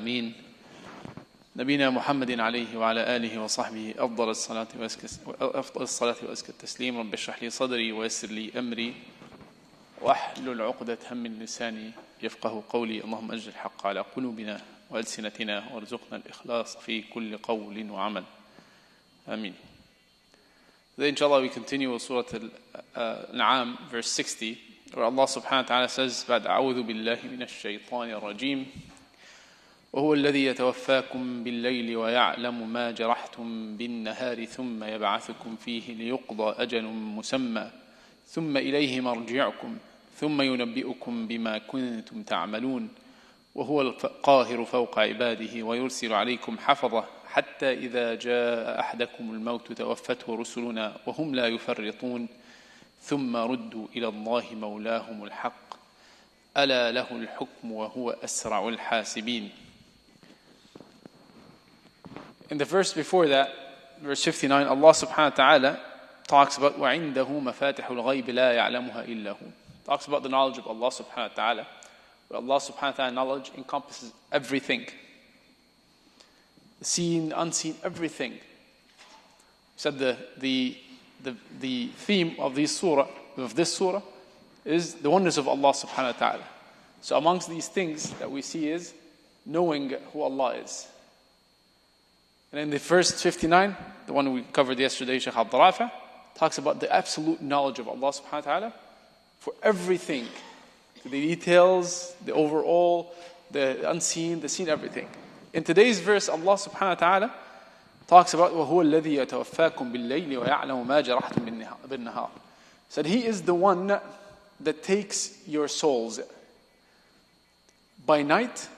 العالمين نبينا محمد عليه وعلى آله وصحبه أفضل الصلاة وأزكى التسليم. رب اشرح لي صدري ويسر لي أمري واحلل عقدة من لساني يفقه قولي. اللهم أجل الحق على قلوبنا وألسنتنا وارزقنا الإخلاص في كل قول وعمل. آمين. Today, inshallah, we continue with Surah al- ż'ām, verse 60, where Allah subhanahu wa ta'ala says, بعد أعوذ بالله من الشيطان الرجيم وهو الذي يتوفاكم بالليل ويعلم ما جرحتم بالنهار ثم يبعثكم فيه ليقضى أجل مسمى ثم إليه مرجعكم ثم ينبئكم بما كنتم تعملون وهو القاهر فوق عباده ويرسل عليكم حفظة حتى إذا جاء أحدكم الموت توفته رسلنا وهم لا يفرطون ثم ردوا إلى الله مولاهم الحق ألا له الحكم وهو أسرع الحاسبين. In the verse before that, verse 59, Allah subhanahu wa ta'ala talks about وَعِنْدَهُ مَفَاتِحُ الْغَيْبِ لَا يَعْلَمُهَا إِلَّا هُ. Talks about the knowledge of Allah subhanahu wa ta'ala. Where Allah subhanahu wa ta'ala knowledge encompasses everything. The seen, unseen, everything. We said the theme of this surah is the oneness of Allah subhanahu wa ta'ala. So amongst these things that we see is knowing who Allah is. And in the first 59, the one we covered yesterday, Shaykh Abdul Rafa, talks about the absolute knowledge of Allah subhanahu wa ta'ala for everything. The details, the overall, the unseen, the seen, everything. In today's verse, Allah subhanahu wa ta'ala talks about وَهُوَ الَّذِي يَتَوَفَّاكُمْ بِاللَّيْلِ وَيَعْلَمُ مَا جَرَحْتُمْ بِالنَّهَارِ. Said He is the one that takes your souls by night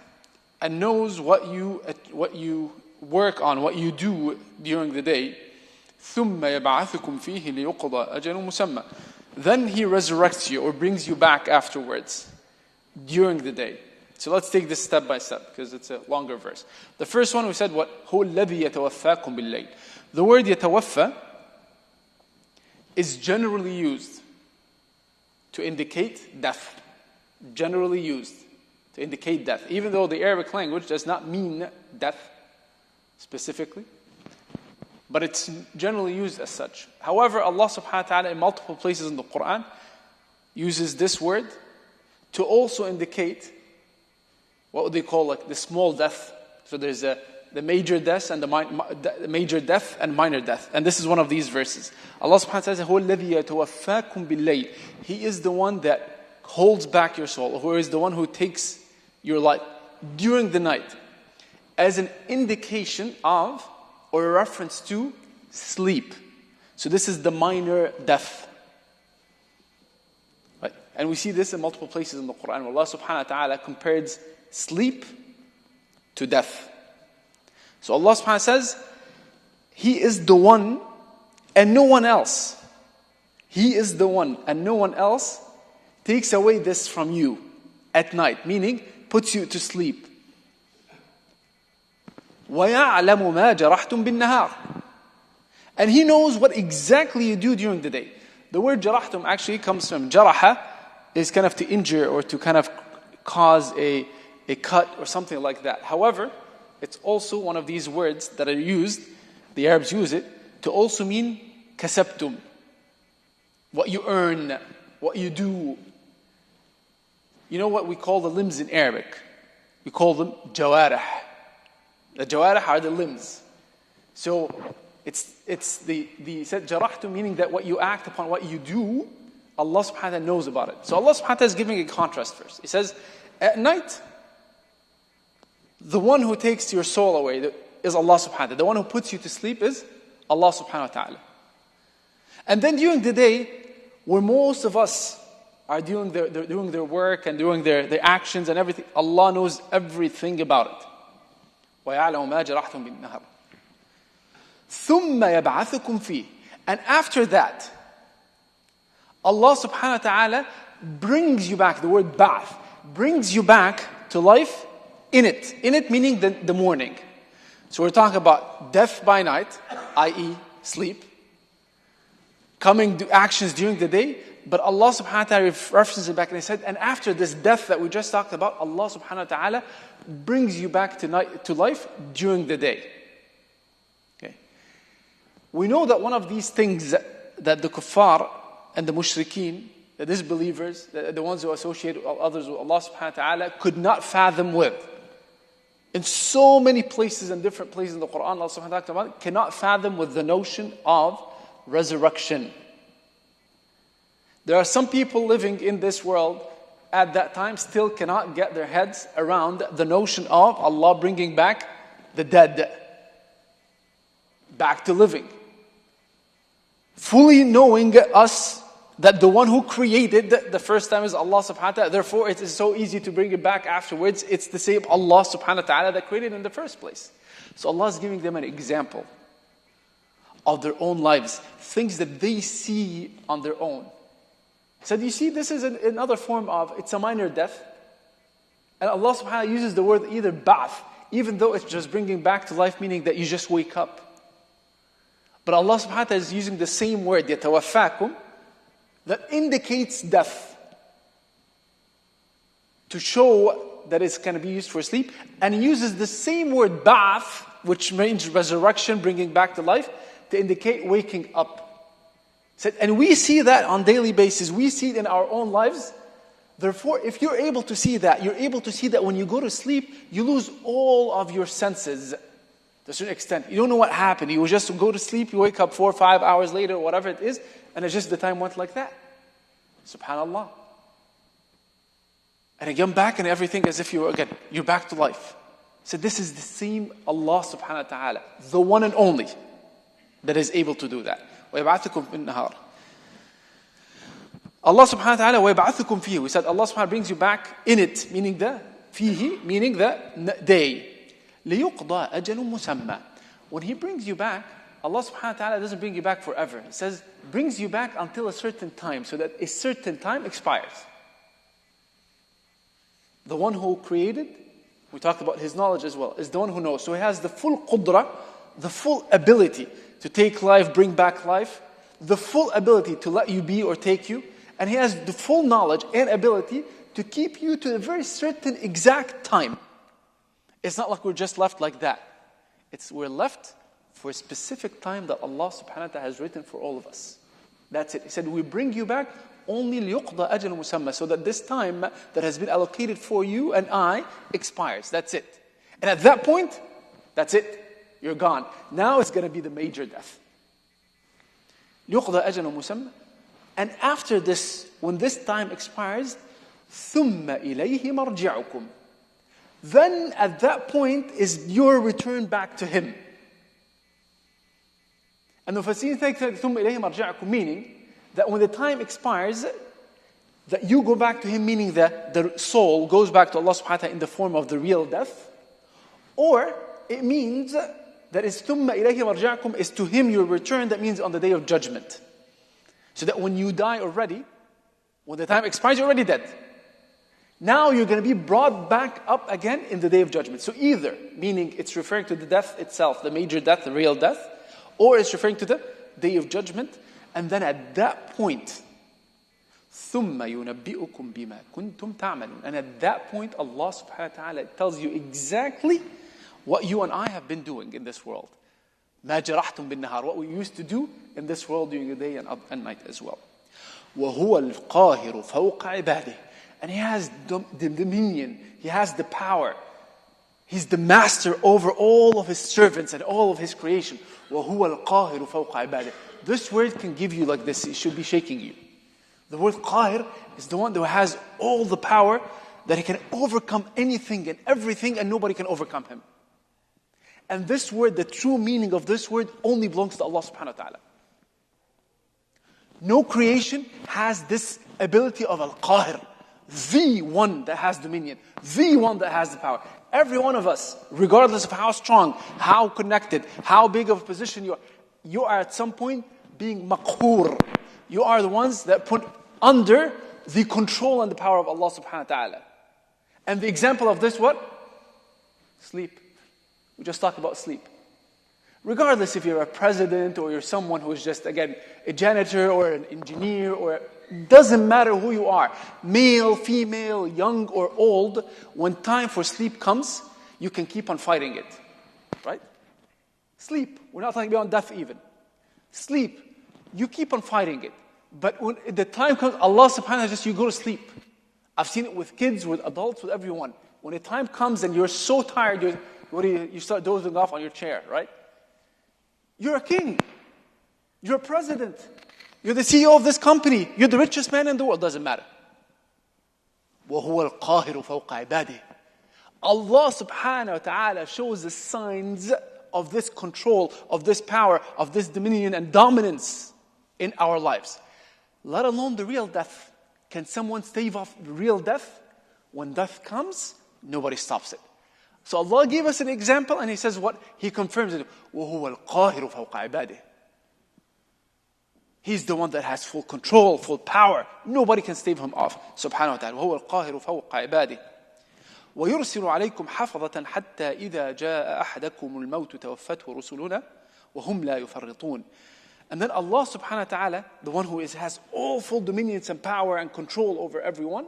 and knows what you work on, what you do during the day. ثُمَّ يَبْعَثُكُمْ فِيهِ لِيُقْضَى أَجَلٌ مُسَمَّى. Then He resurrects you or brings you back afterwards during the day. So let's take this step by step because it's a longer verse. The first one we said, what? هُوَ الَّذِي يَتَوَفَّاكُمْ بِاللَّيْلِ. The word يَتَوَفَّى is generally used to indicate death. Generally used to indicate death. Even though the Arabic language does not mean death specifically, but it's generally used as such. However, Allah subhanahu wa ta'ala in multiple places in the Quran uses this word to also indicate what they call like the small death. So there's the major death and the major death and minor death. And this is one of these verses. Allah subhanahu wa ta'ala says, هُوَ الَّذِي يَتَوَفَّاكُمْ بِاللَّيْلِ. He is the one that holds back your soul, who is the one who takes your life during the night, as an indication of or a reference to sleep. So this is the minor death. Right? And we see this in multiple places in the Quran where Allah subhanahu wa ta'ala compares sleep to death. So Allah subhanahu wa ta'ala says, He is the one and no one else. He is the one and no one else takes away this from you at night, meaning puts you to sleep. وَيَعْلَمُ مَا جَرَحْتُمْ بِالنَّهَارِ. And He knows what exactly you do during the day. The word jarahtum actually comes from jaraha, is kind of to injure or to kind of cause a cut or something like that. However, it's also one of these words that are used, the Arabs use it, to also mean kasabtum. What you earn, what you do. You know what we call the limbs in Arabic? We call them jawarih. The jawarih are the limbs. So it's the said jarahtu, meaning that what you act upon, what you do, Allah subhanahu wa ta'ala knows about it. So Allah subhanahu wa ta'ala is giving a contrast first. He says, at night, the one who takes your soul away is Allah subhanahu wa ta'ala. The one who puts you to sleep is Allah subhanahu wa ta'ala. And then during the day, where most of us are doing their work and doing their actions and everything, Allah knows everything about it. وَيَعْلَمُ مَا جَرَحْتُمْ بِالنَّهَارِ ثُمَّ يَبْعَثُكُمْ فِيهِ. And after that, Allah subhanahu wa ta'ala brings you back, the word ba'ath, brings you back to life in it. In it meaning the morning. So we're talking about death by night, i.e. sleep. Coming to actions during the day. but Allah subhanahu wa ta'ala references it back and He said, and after this death that we just talked about, Allah subhanahu wa ta'ala brings you back to life during the day. Okay. We know that one of these things that the kuffar and the mushrikeen, the disbelievers, the ones who associate others with Allah subhanahu wa ta'ala, could not fathom with. In so many places and different places in the Quran, Allah subhanahu wa ta'ala cannot fathom with the notion of resurrection. There are some people living in this world at that time still cannot get their heads around the notion of Allah bringing back the dead back to living. Fully knowing us that the one who created the first time is Allah subhanahu wa ta'ala, therefore it is so easy to bring it back afterwards. It's the same Allah subhanahu wa ta'ala that created in the first place. So Allah is giving them an example of their own lives, things that they see on their own. He said, you see, this is another form of, it's a minor death. And Allah subhanahu wa ta'ala uses the word either ba'th, even though it's just bringing back to life, meaning that you just wake up. But Allah subhanahu wa ta'ala is using the same word, يَتَوَفَّاكُمْ, that indicates death, to show that it's going to be used for sleep. And He uses the same word ba'th, which means resurrection, bringing back to life, to indicate waking up. And we see that on a daily basis. We see it in our own lives. Therefore, if you're able to see that, you're able to see that when you go to sleep, you lose all of your senses to a certain extent. You don't know what happened. You just go to sleep, you wake up 4 or 5 hours later, whatever it is, and it's just the time went like that. SubhanAllah. And again, back and everything as if you're back to life. So this is the same Allah subhanahu wa ta'ala, the one and only, that is able to do that. وَيَبْعَثُكُمْ فِي النَّهَارِ. Allah subhanahu wa ta'ala, وَيَبْعَثُكُمْ فِيهِ. We said Allah subhanahu wa ta'ala brings you back in it, meaning the fihi, meaning the day. لِيُقْضَى أَجَلٌ مُسَمَّى. When He brings you back, Allah subhanahu wa ta'ala doesn't bring you back forever. He says, brings you back until a certain time, so that a certain time expires. The one who created, we talked about His knowledge as well, is the one who knows. So He has the full qudra, the full ability to take life, bring back life, the full ability to let you be or take you, and He has the full knowledge and ability to keep you to a very certain exact time. It's not like we're just left like that. We're left for a specific time that Allah subhanahu wa ta'ala has written for all of us. That's it. He said, we bring you back only لِيُقْضَى أَجَلٌ مُسَمَّى, so that this time that has been allocated for you and I expires. That's it. And at that point, that's it. You're gone. Now it's going to be the major death. لِيُقْضَى أَجَلٌ مُسَمَّى. And after this, when this time expires, ثُمَّ إِلَيْهِ مَرْجِعُكُمْ. Then at that point is your return back to Him. And the Mufassirin think that ثُمَّ إِلَيْهِ مَرْجِعُكُمْ, meaning that when the time expires, that you go back to Him, meaning that the soul goes back to Allah subhanahu wa ta'ala in the form of the real death. Or it means that is ثُمَّ إِلَيْهِ مَرْجِعُكُمْ, is to Him your return. That means on the day of judgment. So that when you die already, when the time expires, you're already dead. Now you're going to be brought back up again in the day of judgment. So either, meaning it's referring to the death itself, the major death, the real death, or it's referring to the day of judgment. And then at that point, ثُمَّ يُنَبِّئُكُمْ بِمَا كُنْتُمْ تَعْمَلُونَ. And at that point, Allah subhanahu wa ta'ala tells you exactly what you and I have been doing in this world. مَا جَرَحْتُمْ بِالنَّهَارِ. What we used to do in this world during the day and night as well. وَهُوَ الْقَاهِرُ فَوْقَ عِبَادِهِ. And He has the dominion. He has the power. He's the master over all of His servants and all of His creation. وَهُوَ الْقَاهِرُ فَوْقَ عِبَادِهِ. This word can give you like this. It should be shaking you. The word qahir is the one that has all the power, that He can overcome anything and everything, and nobody can overcome Him. And this word, the true meaning of this word, only belongs to Allah subhanahu wa ta'ala. No creation has this ability of al-qahir, the one that has dominion, the one that has the power. Every one of us, regardless of how strong, how connected, how big of a position you are at some point being maqhoor. You are the ones that put under the control and the power of Allah subhanahu wa ta'ala. And the example of this, what? Sleep. We just talked about sleep. Regardless if you're a president or you're someone who is just, again, a janitor or an engineer or Doesn't matter who you are, male, female, young or old, when time for sleep comes, you can keep on fighting it. Right? Sleep. We're not talking about death even. Sleep. You keep on fighting it. But when the time comes, Allah subhanahu wa ta'ala says you go to sleep. I've seen it with kids, with adults, with everyone. When the time comes and you're so tired, you start dozing off on your chair, right? You're a king. You're a president. You're the CEO of this company. You're the richest man in the world. Doesn't matter. وَهُوَ الْقَاهِرُ فَوْقَ عِبَادِهِ. Allah subhanahu wa ta'ala shows the signs of this control, of this power, of this dominion and dominance in our lives. Let alone the real death. Can someone stave off the real death? When death comes, nobody stops it. So Allah gave us an example and He says what? He confirms it. وَهُوَ الْقَاهِرُ فَوْقَ عِبَادِهِ. He's the one that has full control, full power. Nobody can stave Him off. Subhanahu wa ta'ala. وَهُوَ الْقَاهِرُ فَوْقَ عِبَادِهِ. ويرسل عليكم حفظة حتى إذا جاء أحدكم الموت توفته رسلنا وهم لا يفرطون. And then Allah subhanahu wa ta'ala, the one who has all full dominions and power and control over everyone,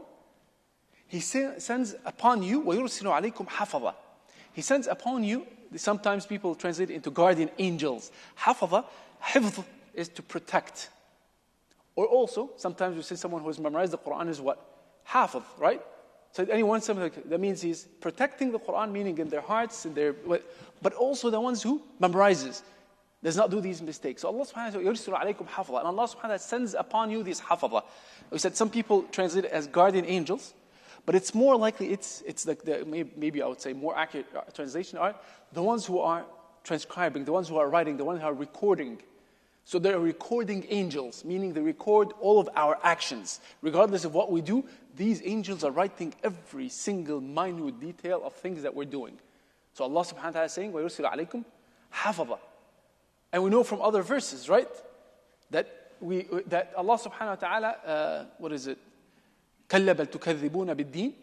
He sends upon you, وَيُرْسِلُ عَلَيْكُمْ حَفَظًا. He sends upon you, sometimes people translate it into guardian angels. حَفَظًا, حِفظ is to protect. Or also, sometimes we say someone who has memorized the Quran is what? Hafiz, right? So anyone, that means he's protecting the Quran, meaning in their hearts, but also the ones who memorizes, does not do these mistakes. So Allah subhanahu wa ta'ala, يُرْسِلُ عَلَيْكُمْ حَفَظًا. And Allah subhanahu wa ta'ala sends upon you these hafadha. We said some people translate it as guardian angels, but it's more likely, it's like maybe I would say more accurate translation are the ones who are transcribing, the ones who are writing, the ones who are recording. So they're recording angels, meaning they record all of our actions. Regardless of what we do, these angels are writing every single minute detail of things that we're doing. So Allah subhanahu wa ta'ala is saying, وَيُرْسِلُ عَلَيْكُمْ حَفَظًا. And we know from other verses, right? That Allah subhanahu wa ta'ala, what is it? كَلَّا بَلْ تُكَذِّبُونَ بِالدِّينِ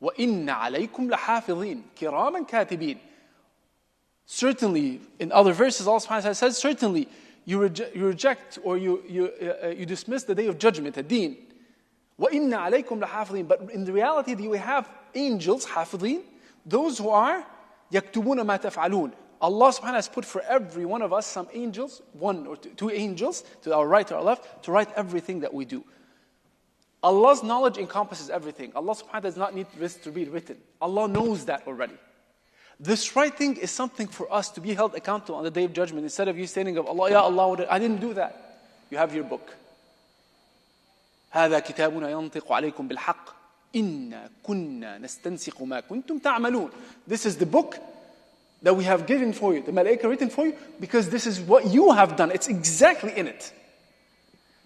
وَإِنَّ عَلَيْكُمْ لَحَافِظِينَ كِرَامًا كَاتِبِينَ. Certainly, in other verses, Allah subhanahu wa ta'ala says, certainly, you reject or you dismiss the day of judgment, ad-deen. وَإِنَّ عَلَيْكُمْ لَحَافِظِينَ. But in the reality, you have angels, حافظين, those who are يَكْتُبُونَ مَا تَفْعَلُونَ. Allah subhanahu wa ta'ala has put for every one of us some angels, one or two angels, to our right or our left, to write everything that we do. Allah's knowledge encompasses everything. Allah subhanahu wa ta'ala does not need this to be written. Allah knows that already. This writing is something for us to be held accountable on the Day of Judgment. Instead of you stating of Allah, Ya Allah, I didn't do that. You have your book. هذا كتابنا ينطق عليكم بالحق إنا كنا نستنسخ ما كنتم تعملون. This is the book that we have given for you, the malaika written for you, because this is what you have done. It's exactly in it.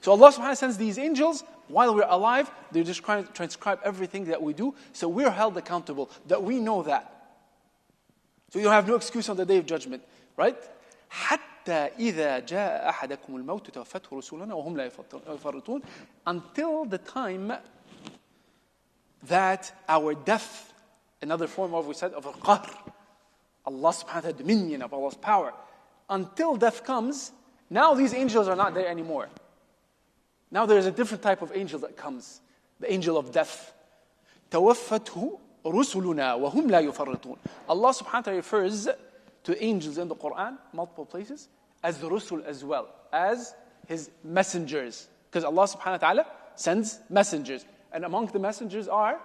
So Allah subhanahu wa ta'ala sends these angels while we're alive. They're just trying to transcribe everything that we do. So we're held accountable, that we know that. So you have no excuse on the Day of Judgment, right? حتى إذا جاء أحدكم الموت توفته رسلنا وهم لا يفرطون. Until the time that our death, another form of, we said, of al-qahr, Allah subhanahu wa ta'ala, dominion of Allah's power. Until death comes, now these angels are not there anymore. Now there is a different type of angel that comes, the angel of death. توفته رسلنا وهم لا يفرطون. Allah subhanahu wa ta'ala refers to angels in the Quran, multiple places, as the Rusul as well, as His messengers. Because Allah subhanahu wa ta'ala sends messengers. And among the messengers are,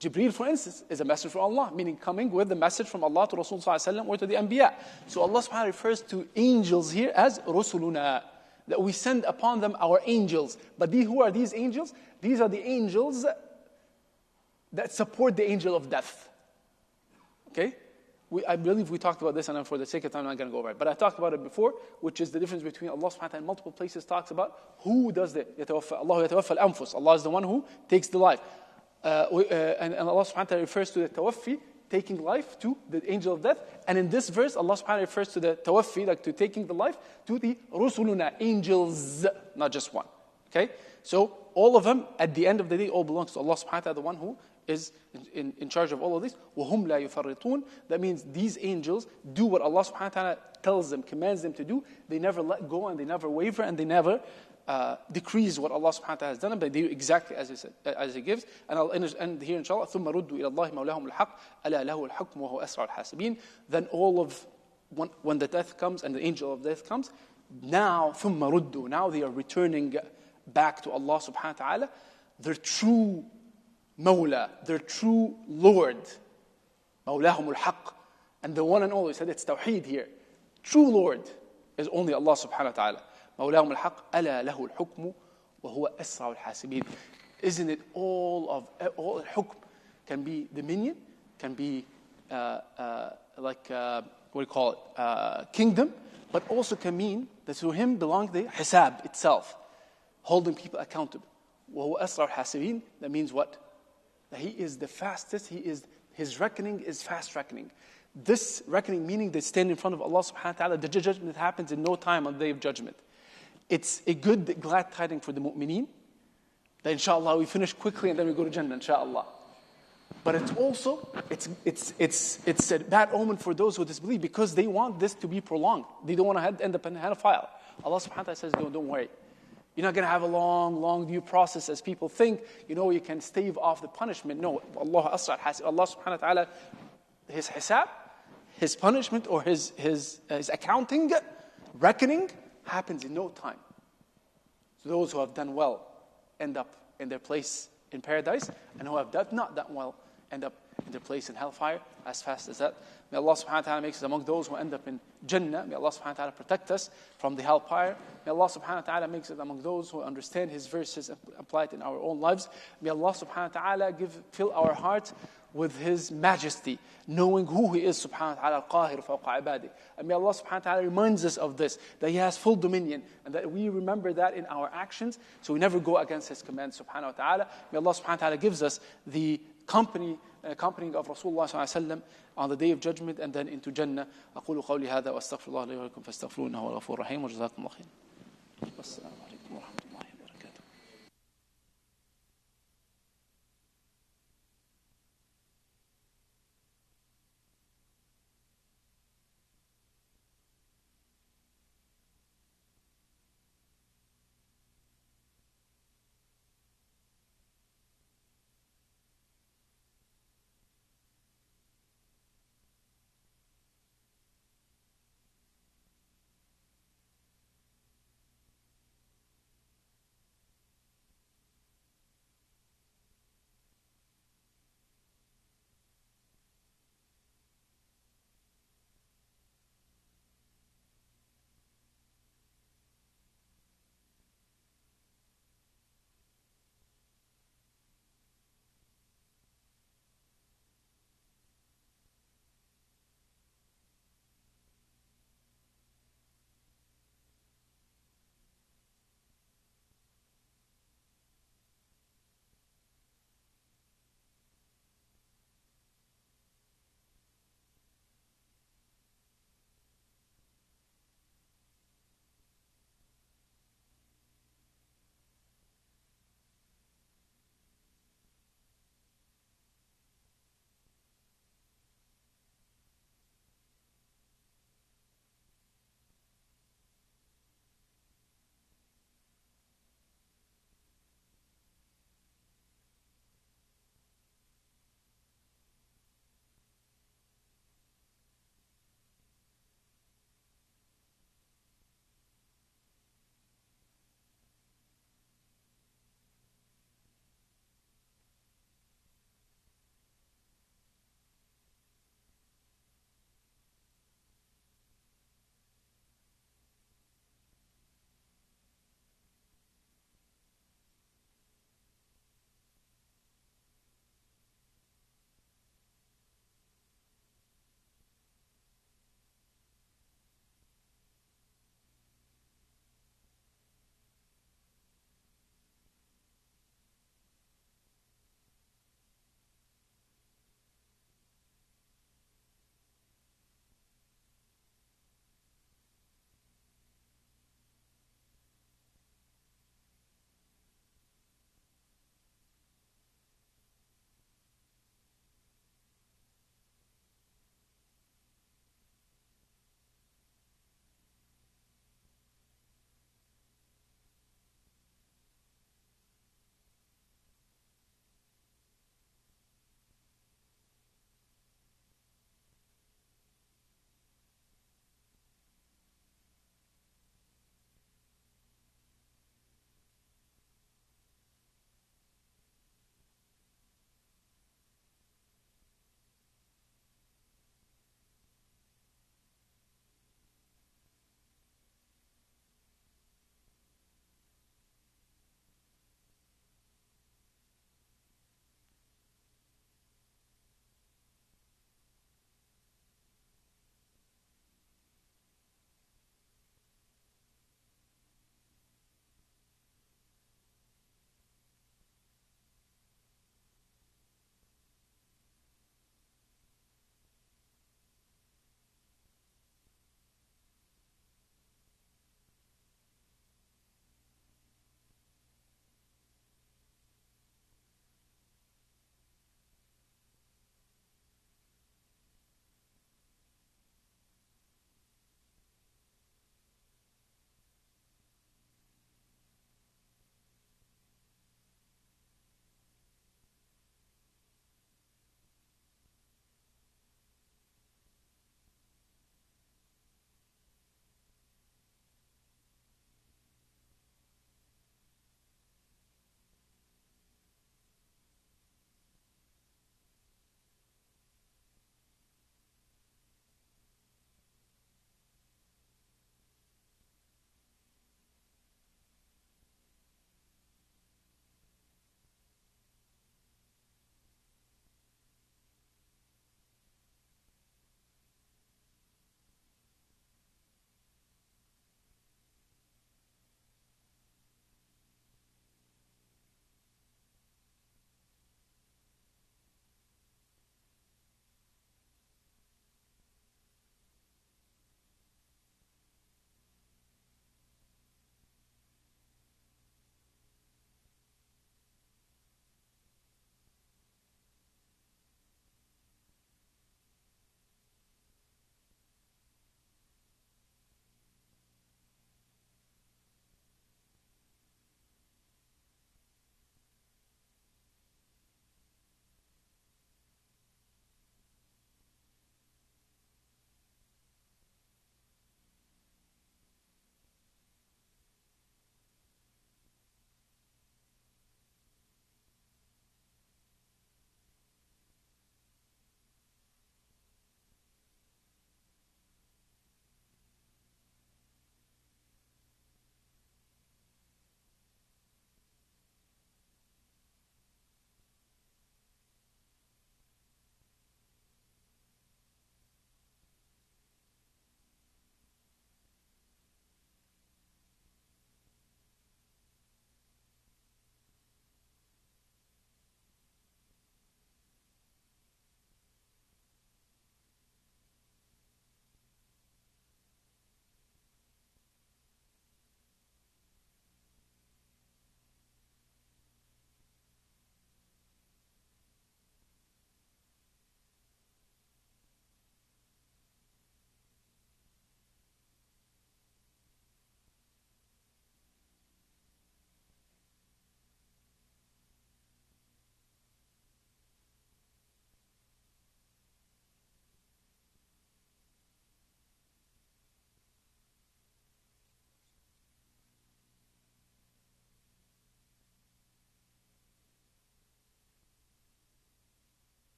Jibreel, for instance, is a messenger from Allah, meaning coming with the message from Allah to Rasul sallallahu alaihi wasallam or to the Anbiya. So Allah subhanahu wa ta'ala refers to angels here as Rusuluna, that we send upon them our angels. But who are these angels? These are the angels that support the angel of death. Okay? I believe we talked about this, and for the sake of time, I'm not going to go over it. But I talked about it before, which is the difference between Allah subhanahu wa ta'ala in multiple places talks about who does the Allah yatawaffa al-anfus. Allah is the one who takes the life. And Allah subhanahu wa ta'ala refers to the tawaffi, taking life, to the angel of death. And in this verse, Allah subhanahu wa ta'ala refers to the tawaffi, like to taking the life, to the rusuluna, angels, not just one. Okay? So all of them, at the end of the day, all belongs to Allah subhanahu wa ta'ala, the one who is in charge of all of this. وَهُمْ لَا يُفَرِّطُونَ. That means these angels do what Allah subhanahu wa ta'ala tells them, commands them to do. They never let go and they never waver and they never decrees what Allah subhanahu wa ta'ala has done, but they do exactly as He gives. And I'll end here inshallah. ثُمَّ رُدُّوا إِلَى اللَّهِ مَوْلَاهُمُ الْحَقِّ أَلَا لَهُ الْحُكْمُ وَهُوَ أَسْرَعُ الْحَاسِبِينَ. Then when the death comes and the angel of death comes, now ثُمَّ رُدُّوا, now they are returning back to Allah subhanahu wa ta'ala, their true Mawla, their true Lord. مَوْلَاهُمُ الْحَقِّ. And the one and only, said it's Tawheed here. True Lord is only Allah subhanahu wa ta'ala. مَوْلَاهُمُ الْحَقِّ أَلَا لَهُ الْحُكْمُ وَهُوَ أَسْرَعُ الْحَاسِبِينَ. Isn't it all hukm can be dominion, can be kingdom, but also can mean that to Him belongs the hisab itself, holding people accountable. وَهُوَ أَسْرَعُ الْحَاسِبِينَ. That means what? That He is the fastest, His reckoning is fast reckoning. This reckoning meaning they stand in front of Allah subhanahu wa ta'ala, the judgment happens in no time on the day of judgment. It's a good, glad tidings for the mu'mineen, that inshallah we finish quickly and then we go to Jannah, inshallah. But it's also, it's a bad omen for those who disbelieve, because they want this to be prolonged. They don't want to end up in hellfire. Allah subhanahu wa ta'ala says, don't worry. You're not going to have a long due process as people think. You can stave off the punishment. No, Allah subhanahu wa ta'ala, His hisab, His punishment, or His accounting, reckoning, happens in no time. So those who have done well end up in their place in paradise, and who have not done well end up in their place in hellfire as fast as that. May Allah subhanahu wa ta'ala make us among those who end up in Jannah. May Allah subhanahu wa ta'ala protect us from the hellfire. May Allah subhanahu wa ta'ala make us among those who understand His verses and apply it in our own lives. May Allah subhanahu wa ta'ala fill our hearts with His majesty, knowing who He is subhanahu wa ta'ala, al-Qahir fawqa ibadih. And may Allah subhanahu wa ta'ala reminds us of this, that He has full dominion, and that we remember that in our actions, so we never go against His commands subhanahu wa ta'ala. May Allah subhanahu wa ta'ala gives us the accompanying of Rasulullah sallallahu alaihi wasallam on the day of judgment, and then into Jannah. أقول قولي هذا وأستغفر الله لي ولكم فاستغفروه إنه هو الغفور الرحيم وجزاكم الله خير. والسلام عليكم ورحمة الله.